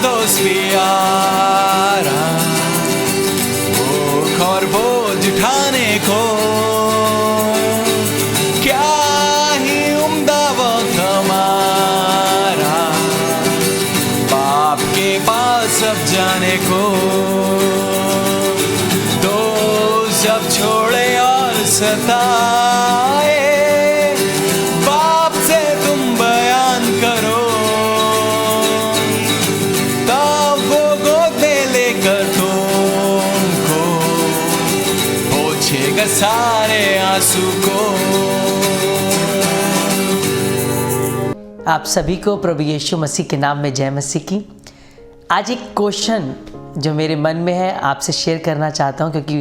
दोस्त प्यारा, भूख और बोझ उठाने को क्या ही उम्दा वक्त हमारा, बाप के पास अब जाने को। दोस्त जब छोड़े और सताए, बाप से तुम बयान करो, तब वो गोद में लेकर तुमको पोंछेगा सारे आंसू को। आप सभी को प्रभु यीशु मसीह के नाम में जय मसीह की। आज एक क्वेश्चन जो मेरे मन में है आपसे शेयर करना चाहता हूँ, क्योंकि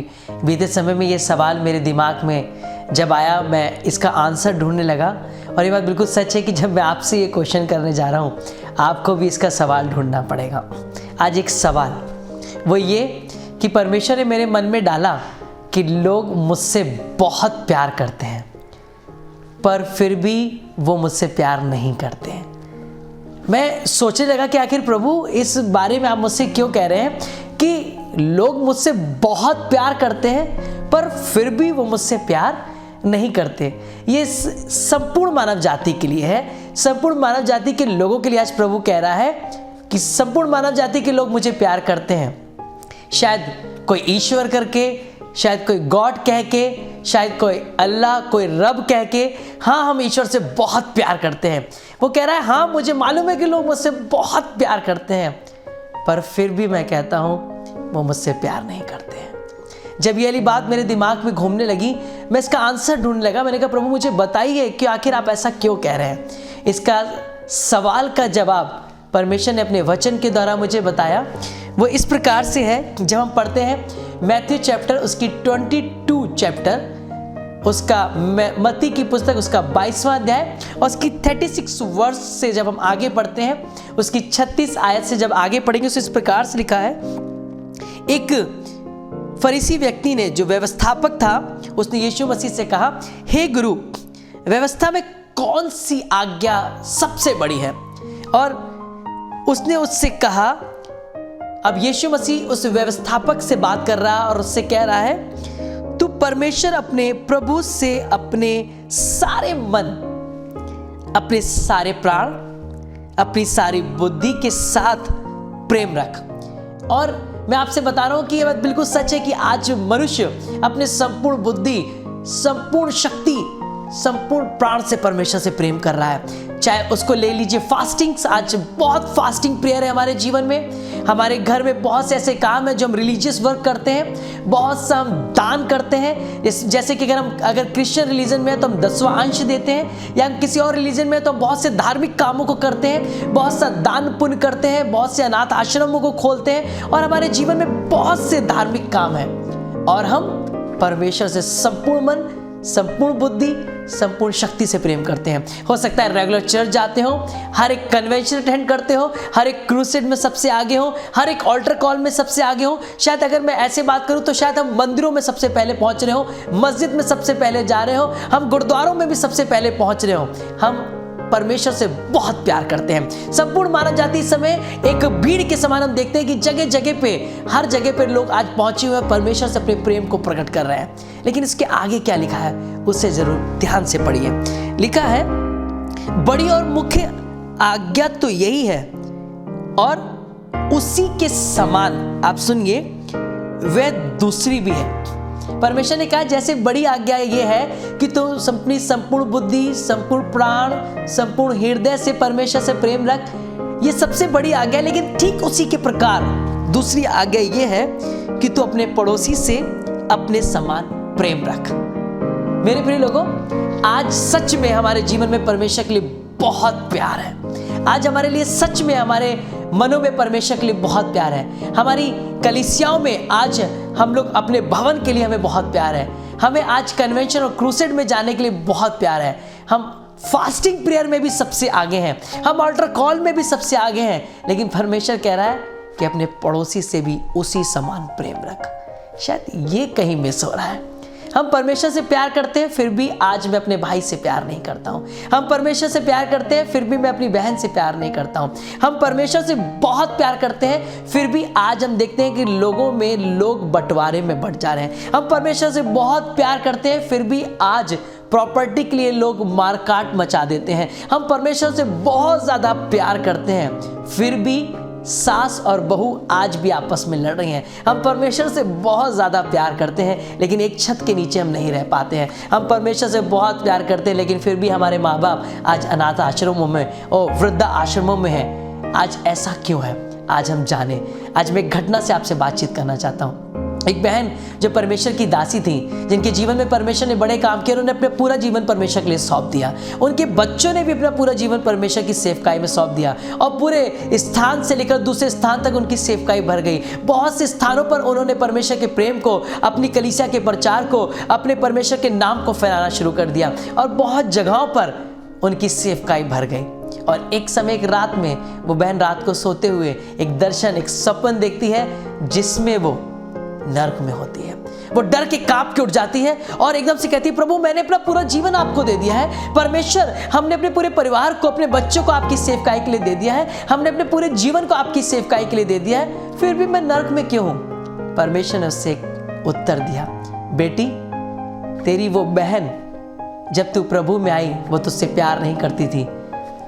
बीते समय में ये सवाल मेरे दिमाग में जब आया मैं इसका आंसर ढूंढने लगा। और ये बात बिल्कुल सच है कि जब मैं आपसे ये क्वेश्चन करने जा रहा हूँ आपको भी इसका सवाल ढूंढना पड़ेगा। आज एक सवाल वो ये कि परमेश्वर ने मेरे मन में डाला कि लोग मुझसे बहुत प्यार करते हैं पर फिर भी वो मुझसे प्यार नहीं करते हैं। मैं सोचने लगा कि आखिर प्रभु इस बारे में आप मुझसे क्यों कह रहे हैं कि लोग मुझसे बहुत प्यार करते हैं पर फिर भी वो मुझसे प्यार नहीं करते। ये संपूर्ण मानव जाति के लिए है, संपूर्ण मानव जाति के लोगों के लिए आज प्रभु कह रहा है कि संपूर्ण मानव जाति के लोग मुझे प्यार करते हैं। शायद कोई ईश्वर करके, शायद कोई गॉड कह के, शायद कोई अल्लाह, कोई रब कह के, हाँ हम ईश्वर से बहुत प्यार करते हैं। वो कह रहा है हाँ मुझे मालूम है कि लोग मुझसे बहुत प्यार करते हैं पर फिर भी मैं कहता हूँ वो मुझसे प्यार नहीं करते हैं। जब ये वाली बात मेरे दिमाग में घूमने लगी मैं इसका आंसर ढूंढने लगा। मैंने कहा प्रभु मुझे बताइए कि आखिर आप ऐसा क्यों कह रहे हैं। इसका सवाल का जवाब परमेश्वर ने अपने वचन के द्वारा मुझे बताया। वो इस प्रकार से है, जब हम पढ़ते हैं मैथ्यू चैप्टर उसकी 22 चैप्टर, उसका मत्ती की पुस्तक उसका 22वां अध्याय और उसकी 36 वर्ष से जब हम आगे पढ़ते हैं उसकी 36 आयत से जब आगे पढ़ेंगे तो इस प्रकार से लिखा है। एक फरीसी व्यक्ति ने जो व्यवस्थापक था उसने यीशु मसीह से कहा, हे गुरु, व्यवस्था में कौन सी आज्ञा सबसे बड़ी है? और उसने उससे कहा, अब यीशु मसीह उस व्यवस्थापक से बात कर रहा और उससे कह रहा है, तू परमेश्वर अपने प्रभु से अपने सारे मन, अपने सारे प्राण, अपनी सारी बुद्धि के साथ प्रेम रख। और मैं आपसे बता रहा हूं कि यह बात बिल्कुल सच है कि आज मनुष्य अपने संपूर्ण बुद्धि, संपूर्ण शक्ति, संपूर्ण प्राण से परमेश्वर से प्रेम कर रहा है। चाहे उसको ले लीजिए फास्टिंग, आज बहुत फास्टिंग प्रेयर है हमारे जीवन में। हमारे घर में बहुत से ऐसे काम है जो हम रिलीजियस वर्क करते हैं, बहुत सा हम दान करते हैं। जैसे कि अगर क्रिश्चियन रिलीजन में है तो हम 10वां अंश देते हैं, या हम किसी और रिलीजन में है तो हम बहुत से धार्मिक कामों को करते हैं, बहुत सा दान पुण्य करते हैं, बहुत से अनाथ आश्रमों को खोलते हैं और हमारे जीवन में बहुत से धार्मिक काम है। और हम परमेश्वर से संपूर्ण मन, संपूर्ण बुद्धि, संपूर्ण शक्ति से प्रेम करते हैं। हो सकता है रेगुलर चर्च जाते हो, हर एक कन्वेंशन अटेंड करते हो, हर एक क्रूसेड में सबसे आगे हो, हर एक ऑल्टर कॉल में सबसे आगे हो। शायद अगर मैं ऐसे बात करूं तो शायद हम मंदिरों में सबसे पहले पहुंच रहे हो, मस्जिद में सबसे पहले जा रहे हो, हम गुरुद्वारों में भी सबसे पहले पहुंच रहे हो। हम परमेश्वर से बहुत प्यार करते हैं। संपूर्ण मानव जाति इस समय एक भीड़ के समान हम देखते हैं कि जगह जगह पे, हर जगह पे लोग आज पहुंचे हुए परमेश्वर से अपने प्रेम को प्रकट कर रहे हैं। लेकिन इसके आगे क्या लिखा है उसे जरूर ध्यान से पढ़िए। लिखा है, बड़ी और मुख्य आज्ञा तो यही है और उसी के समान, आप सुनिए, वह दूसरी भी है। परमेश्वर ने कहा जैसे बड़ी आज्ञा ये है कि तू अपनी संपूर्ण बुद्धि, संपूर्ण प्राण, संपूर्ण हृदय से परमेश्वर से प्रेम रख, ये सबसे बड़ी आज्ञा है। लेकिन ठीक उसी के प्रकार दूसरी आज्ञा ये है कि तू अपने पड़ोसी से अपने समान प्रेम रख। मेरे प्रिय लोगों, आज सच में हमारे जीवन में परमेश्वर के लिए बहुत प्यार है। आज हमारे लिए सच में हमारे मनों में परमेश्वर के लिए बहुत प्यार है। हमारी कलीसियाओं में आज हम लोग अपने भवन के लिए हमें बहुत प्यार है। हमें आज कन्वेंशन और क्रूसेड में जाने के लिए बहुत प्यार है। हम फास्टिंग प्रेयर में भी सबसे आगे हैं, हम ऑल्टर कॉल में भी सबसे आगे हैं। लेकिन परमेश्वर कह रहा है कि अपने पड़ोसी से भी उसी समान प्रेम रख। शायद ये कहीं मिस हो रहा है। हम परमेश्वर से प्यार करते हैं, फिर भी आज मैं अपने भाई से प्यार नहीं करता हूँ। हम परमेश्वर से प्यार करते हैं, फिर भी मैं अपनी बहन से प्यार नहीं करता हूँ। हम परमेश्वर से बहुत प्यार करते हैं, फिर भी आज हम देखते हैं कि लोगों में लोग बंटवारे में बंट जा रहे हैं। हम परमेश्वर से बहुत प्यार करते हैं, फिर भी आज प्रॉपर्टी के लिए लोग मारकाट मचा देते हैं। हम परमेश्वर से बहुत ज़्यादा प्यार करते हैं, फिर भी सास और बहू आज भी आपस में लड़ रही हैं। हम परमेश्वर से बहुत ज़्यादा प्यार करते हैं, लेकिन एक छत के नीचे हम नहीं रह पाते हैं। हम परमेश्वर से बहुत प्यार करते हैं, लेकिन फिर भी हमारे माँ बाप आज अनाथ आश्रमों में और वृद्धा आश्रमों में हैं। आज ऐसा क्यों है? आज हम जाने। आज मैं एक घटना से आपसे बातचीत करना चाहता हूँ। एक बहन जो परमेश्वर की दासी थी, जिनके जीवन में परमेश्वर ने बड़े काम किए, उन्होंने अपना पूरा जीवन परमेश्वर के लिए सौंप दिया। उनके बच्चों ने भी अपना पूरा जीवन परमेश्वर की सेवकाई में सौंप दिया और पूरे स्थान से लेकर दूसरे स्थान तक उनकी सेवकाई भर गई। बहुत से स्थानों पर उन्होंने परमेश्वर के प्रेम को, अपनी कलीसिया के प्रचार को, अपने परमेश्वर के नाम को फैलाना शुरू कर दिया और बहुत जगहों पर उनकी सेवकाई भर गई। और एक समय, एक रात में वो बहन रात को सोते हुए एक दर्शन, एक सपन देखती है, जिसमें वो नरक में होती है। वो डर के कांप के उठ जाती है और एकदम से कहती है, प्रभु मैंने अपना पूरा जीवन आपको दे दिया है। परमेश्वर, हमने अपने पूरे परिवार को, अपने बच्चों को आपकी सेवकाई के लिए दे दिया है। हमने अपने पूरे जीवन को आपकी सेवकाई के लिए दे दिया है, फिर भी मैं नरक में क्यों हूं? परमेश्वर ने उससे उत्तर दिया, बेटी तेरी वो बहन जब तू प्रभु में आई, वो तुझसे प्यार नहीं करती थी,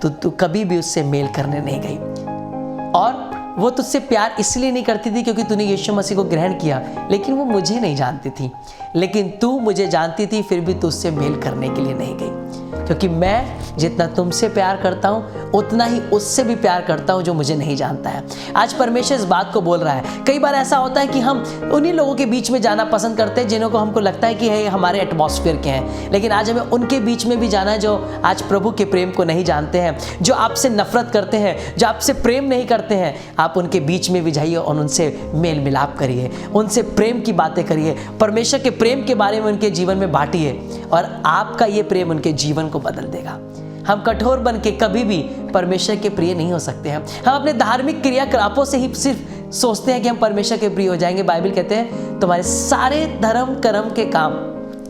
तो तू कभी भी उससे मेल करने नहीं गई। और वो तुझसे प्यार इसलिए नहीं करती थी क्योंकि तूने यीशु मसीह को ग्रहण किया, लेकिन वो मुझे नहीं जानती थी। लेकिन तू मुझे जानती थी, फिर भी तू उससे मेल करने के लिए नहीं गई, क्योंकि मैं जितना तुमसे प्यार करता हूँ उतना ही उससे भी प्यार करता हूँ जो मुझे नहीं जानता है। आज परमेश्वर इस बात को बोल रहा है। कई बार ऐसा होता है कि हम उन्हीं लोगों के बीच में जाना पसंद करते हैं जिन्हों को हमको लगता है कि ये हमारे एटमॉस्फेयर के हैं, लेकिन आज हमें उनके बीच में भी जाना है जो आज प्रभु के प्रेम को नहीं जानते हैं, जो आपसे नफरत करते हैं, जो आपसे प्रेम नहीं करते हैं। आप उनके बीच में भी जाइए और उनसे मेल मिलाप करिए, उनसे प्रेम की बातें करिए, परमेश्वर के प्रेम के बारे में उनके जीवन में बांटिए और आपका ये प्रेम उनके जीवन को बदल देगा। हम कठोर बन के कभी भी परमेश्वर के प्रिय नहीं हो सकते हैं। हम अपने धार्मिक क्रियाकलापों से ही सिर्फ सोचते हैं कि हम परमेश्वर के प्रिय हो जाएंगे। बाइबल कहते हैं तुम्हारे सारे धर्म कर्म के काम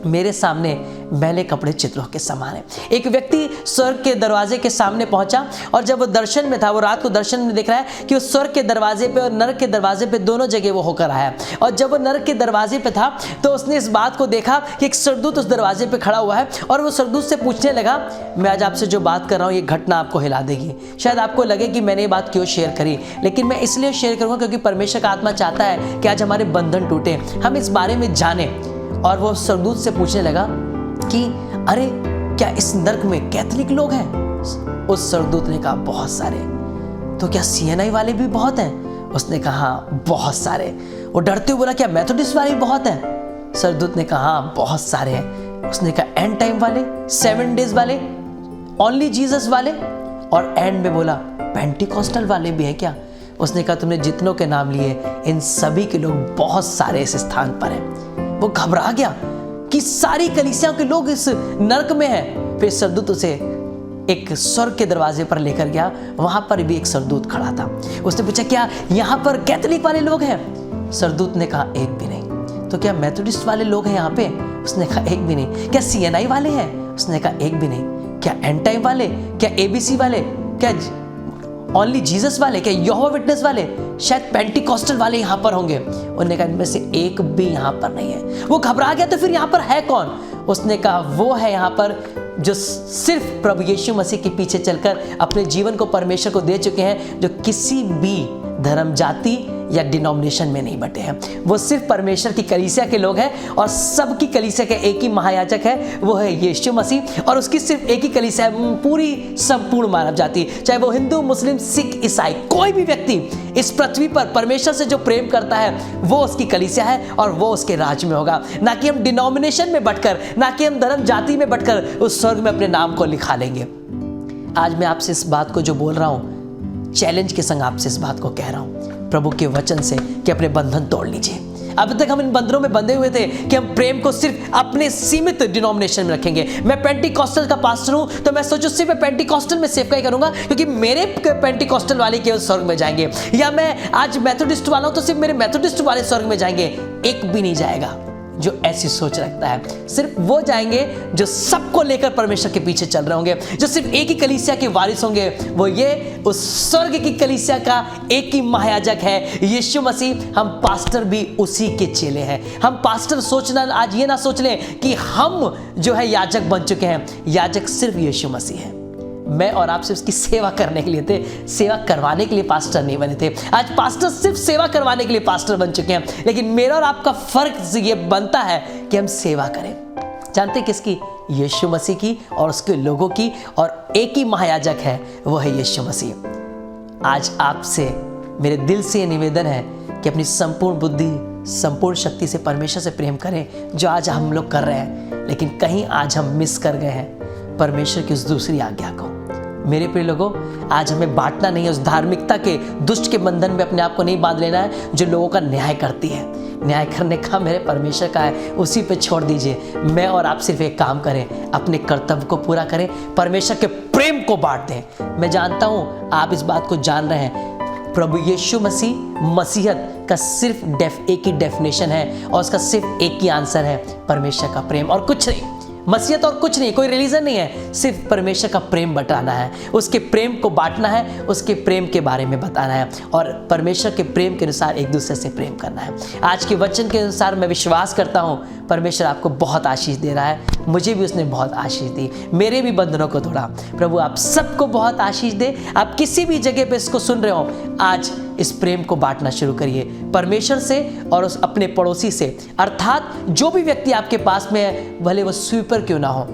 मेरे सामने मैले कपड़े चित्रों के समान है। एक व्यक्ति स्वर्ग के दरवाजे के सामने पहुंचा और जब वो दर्शन में था, वो रात को दर्शन में देख रहा है कि वो स्वर्ग के दरवाजे पे और नरक के दरवाजे पे दोनों जगह वो होकर आया। और जब वो नरक के दरवाजे पे था तो उसने इस बात को देखा कि एक सरदूत उस दरवाजे पे खड़ा हुआ है और वो सरदूत से पूछने लगा, मैं आज आपसे जो बात कर रहा हूँ ये घटना आपको हिला देगी। शायद आपको लगे कि मैंने ये बात क्यों शेयर करी, लेकिन मैं इसलिए शेयर करूँगा क्योंकि परमेश्वर का आत्मा चाहता है कि आज हमारे बंधन टूटे, हम इस बारे में जाने। और वो सरदूत से पूछने लगा कि अरे क्या इस नरक में कैथोलिक लोग हैं? उस सरदूत ने कहा बहुत सारे। तो क्या CNI वाले भी बहुत हैं? उसने कहा हाँ बहुत सारे। वो डरते हुए बोला क्या मेथोडिस्ट वाले भी बहुत हैं? सरदूत ने कहा हाँ बहुत सारे हैं। उसने कहा एंड टाइम वाले, 7 डेज वाले, ओनली जीसस वाले, और एंड में बोला पेंटिकॉस्टल वाले भी हैं क्या? उसने कहा तुमने जितनों के नाम लिए इन सभी के लोग बहुत सारे इस स्थान पर हैं। वो घबरा गया कि सारी कलीसियाओं के लोग इस नरक में हैं। फिर सरदूत उसे एक स्वर्ग के दरवाजे पर लेकर गया, वहां पर भी एक सरदूत खड़ा था। उसने पूछा क्या यहाँ पर कैथोलिक वाले लोग हैं? सरदूत ने कहा एक भी नहीं। तो क्या मेथोडिस्ट वाले लोग हैं यहाँ पे? उसने कहा एक भी नहीं। क्या CNI वाले हैं? उसने कहा एक भी नहीं। क्या एंड टाइम वाले? क्या ABC वाले? क्या ओनली जीसस वाले? क्या यहोवा विटनेस वाले? शायद पेंटिकॉस्टल वाले यहाँ पर होंगे। उन्होंने कहा इनमें से एक भी यहाँ पर नहीं है। वो घबरा गया, तो फिर यहाँ पर है कौन? उसने कहा वो है यहाँ पर जो सिर्फ प्रभु यीशु मसीह के पीछे चलकर अपने जीवन को परमेश्वर को दे चुके हैं, जो किसी भी धर्म जाति या डिनोमिनेशन में नहीं बटे हैं। वो सिर्फ परमेश्वर की कलीसिया के लोग हैं और सबकी कलीसिया का एक ही महायाजक है, वो है यीशु मसीह। और उसकी सिर्फ एक ही कलीसिया है, पूरी संपूर्ण मानव जाति, चाहे वो हिंदू, मुस्लिम, सिख, ईसाई, कोई भी व्यक्ति इस पृथ्वी पर परमेश्वर से जो प्रेम करता है वो उसकी कलीसिया है और वो उसके राज में होगा। ना कि हम डिनोमिनेशन में बटकर, ना कि हम धर्म जाति में बटकर उस स्वर्ग में अपने नाम को लिखा लेंगे। आज मैं आपसे इस बात को जो बोल रहा हूँ, चैलेंज के संग आपसे इस बात को कह रहा हूँ प्रभु के वचन से कि अपने बंधन तोड़ लीजिए। अब तक हम इन बंधनों में बंधे हुए थे कि हम प्रेम को सिर्फ अपने सीमित डिनोमिनेशन में रखेंगे। मैं पेंटिकॉस्टल का पास्टर हूं तो मैं सोचूं सिर्फ मैं पेंटिकॉस्टल में सेवकाई करूंगा क्योंकि मेरे पेंटिकॉस्टल वाले केवल स्वर्ग में जाएंगे, या मैं आज मेथोडिस्ट वाला हूं तो सिर्फ मेरे मेथोडिस्ट वाले स्वर्ग में जाएंगे। एक भी नहीं जाएगा। जो ऐसी सोच रखता है। सिर्फ वो जाएंगे जो सबको लेकर परमेश्वर के पीछे चल रहे होंगे, जो सिर्फ एक ही कलीसिया के वारिस होंगे। वो ये उस स्वर्ग की कलीसिया का एक ही महायाजक है, यीशु मसीह। हम पास्टर भी उसी के चेले हैं। हम पास्टर सोचना आज ये ना सोच लें कि हम जो है याजक बन चुके हैं। याजक सिर्फ यीशु मसीह है। मैं और आप सिर्फ उसकी सेवा करने के लिए थे, सेवा करवाने के लिए पास्टर नहीं बने थे। आज पास्टर सिर्फ सेवा करवाने के लिए पास्टर बन चुके हैं, लेकिन मेरा और आपका फर्क ये बनता है कि हम सेवा करें। जानते किसकी? यीशु मसीह की और उसके लोगों की। और एक ही महायाजक है, वो है यीशु मसीह। आज आपसे मेरे दिल से ये निवेदन है कि अपनी संपूर्ण बुद्धि, संपूर्ण शक्ति से परमेश्वर से प्रेम करें, जो आज हम लोग कर रहे हैं। लेकिन कहीं आज हम मिस कर गए हैं परमेश्वर की उस दूसरी आज्ञा को। मेरे प्रिय लोगों, आज हमें बांटना नहीं है, उस धार्मिकता के दुष्ट के बंधन में अपने आप को नहीं बांध लेना है जो लोगों का न्याय करती है। न्याय करने का मेरे परमेश्वर का है, उसी पे छोड़ दीजिए। मैं और आप सिर्फ एक काम करें, अपने कर्तव्य को पूरा करें, परमेश्वर के प्रेम को बांट दें। मैं जानता हूँ आप इस बात को जान रहे हैं। प्रभु यीशु मसीह मसीहत का सिर्फ एक ही डेफिनेशन है और उसका सिर्फ एक ही आंसर है, परमेश्वर का प्रेम और कुछ नहीं। मसीहत और कुछ नहीं, कोई रिलीजन नहीं है, सिर्फ परमेश्वर का प्रेम बटाना है, उसके प्रेम को बांटना है, उसके प्रेम के बारे में बताना है और परमेश्वर के प्रेम के अनुसार एक दूसरे से प्रेम करना है। आज के वचन के अनुसार मैं विश्वास करता हूँ परमेश्वर आपको बहुत आशीष दे रहा है। मुझे भी उसने बहुत आशीष दी, मेरे भी बंधनों को तोड़ा। प्रभु आप सबको बहुत आशीष दे। आप किसी भी जगह पे इसको सुन रहे हो, आज इस प्रेम को बांटना शुरू करिए परमेश्वर से और उस अपने पड़ोसी से, अर्थात जो भी व्यक्ति आपके पास में है, भले वो स्वीपर क्यों ना हो,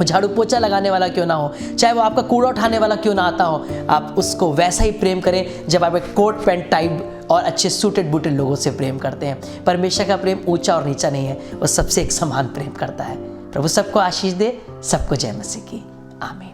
झाड़ू पोछा लगाने वाला क्यों ना हो, चाहे वो आपका कूड़ा उठाने वाला क्यों ना आता हो, आप उसको वैसा ही प्रेम करें जब आप एक कोट पैंट टाइप और अच्छे सूटेड बूटेड लोगों से प्रेम करते हैं। परमेश्वर का प्रेम ऊंचा और नीचा नहीं है, वो सबसे एक समान प्रेम करता है। प्रभु सबको आशीष दे। सबको जय मसीह की। आमीन।